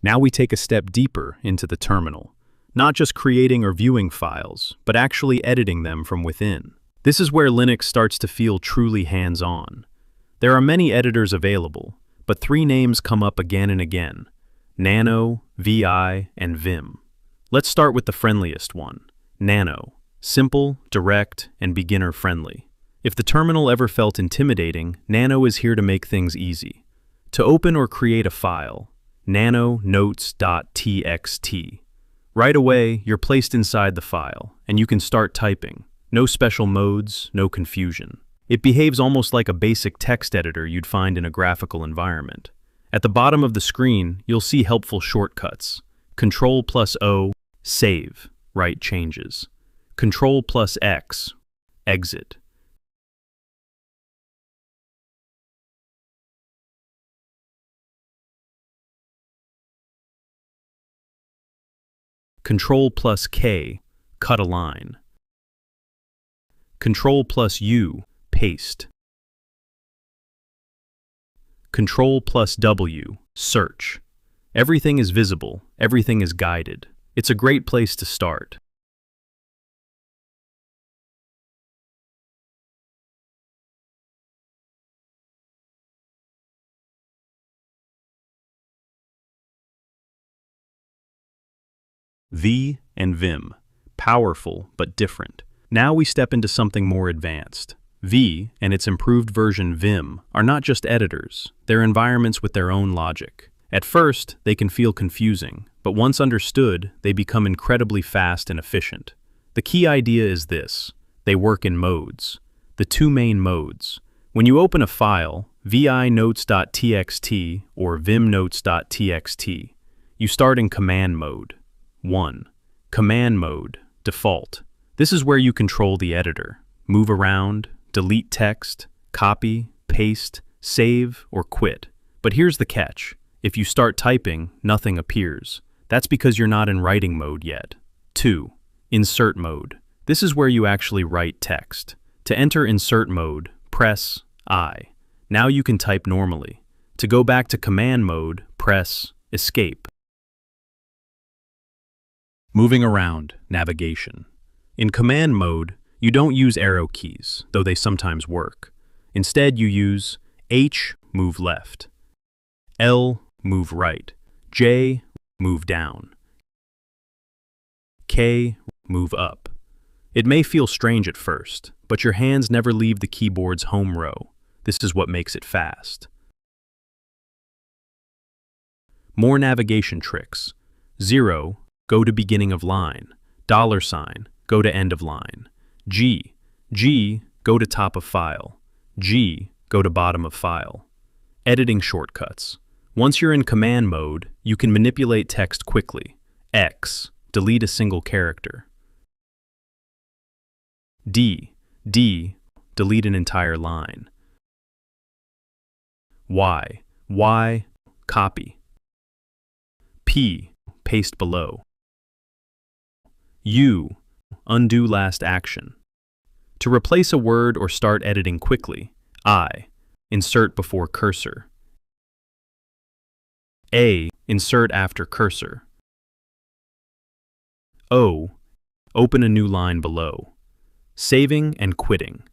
Now we take a step deeper into the terminal, not just creating or viewing files, but actually editing them from within. This is where Linux starts to feel truly hands-on. There are many editors available, but three names come up again and again: Nano, VI, and Vim. Let's start with the friendliest one, Nano. Simple, direct, and beginner-friendly. If the terminal ever felt intimidating, Nano is here to make things easy. To open or create a file, nano notes.txt. Right away, you're placed inside the file, and you can start typing. No special modes, no confusion. It behaves almost like a basic text editor you'd find in a graphical environment. At the bottom of the screen, you'll see helpful shortcuts. Ctrl+O, save, write changes. Ctrl+X, exit. Ctrl+K, cut a line. Ctrl+U, paste. Ctrl+W, search. Everything is visible, everything is guided. It's a great place to start. V and Vim, powerful but different. Now we step into something more advanced. V and its improved version Vim are not just editors, they're environments with their own logic. At first, they can feel confusing, but once understood, they become incredibly fast and efficient. The key idea is this: they work in modes. The two main modes. When you open a file, vi-notes.txt or vim-notes.txt, you start in command mode. 1. Command mode, default. This is where you control the editor. Move around, delete text, copy, paste, save, or quit. But here's the catch. If you start typing, nothing appears. That's because you're not in writing mode yet. 2. Insert mode. This is where you actually write text. To enter insert mode, press I. Now you can type normally. To go back to command mode, press escape. Moving around, navigation. In command mode, you don't use arrow keys, though they sometimes work. Instead, you use H, move left, L, move right, J, move down, K, move up. It may feel strange at first, but your hands never leave the keyboard's home row. This is what makes it fast. More navigation tricks. 0, go to beginning of line. $, go to end of line. G, go to top of file. G, go to bottom of file. Editing shortcuts. Once you're in command mode, you can manipulate text quickly. X, delete a single character. D, delete an entire line. Y, copy. P, paste below. U, undo last action. To replace a word or start editing quickly, I, insert before cursor. A, insert after cursor. O, open a new line below. Saving and quitting.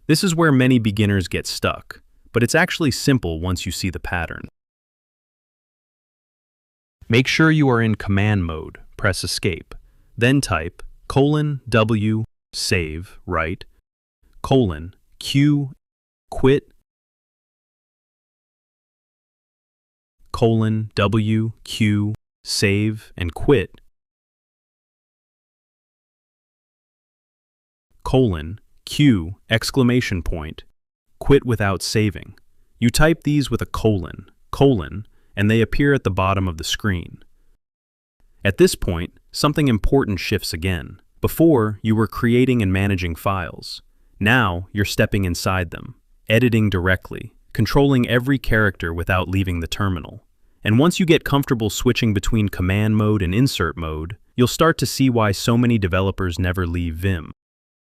This is where many beginners get stuck, but it's actually simple once you see the pattern. Make sure you are in command mode, press escape. Then type :W, save, write, :Q, quit, :W, Q, save and quit, :Q, exclamation point, quit without saving. You type these with a colon, and they appear at the bottom of the screen. At this point, something important shifts again. Before, you were creating and managing files. Now, you're stepping inside them, editing directly, controlling every character without leaving the terminal. And once you get comfortable switching between command mode and insert mode, you'll start to see why so many developers never leave Vim.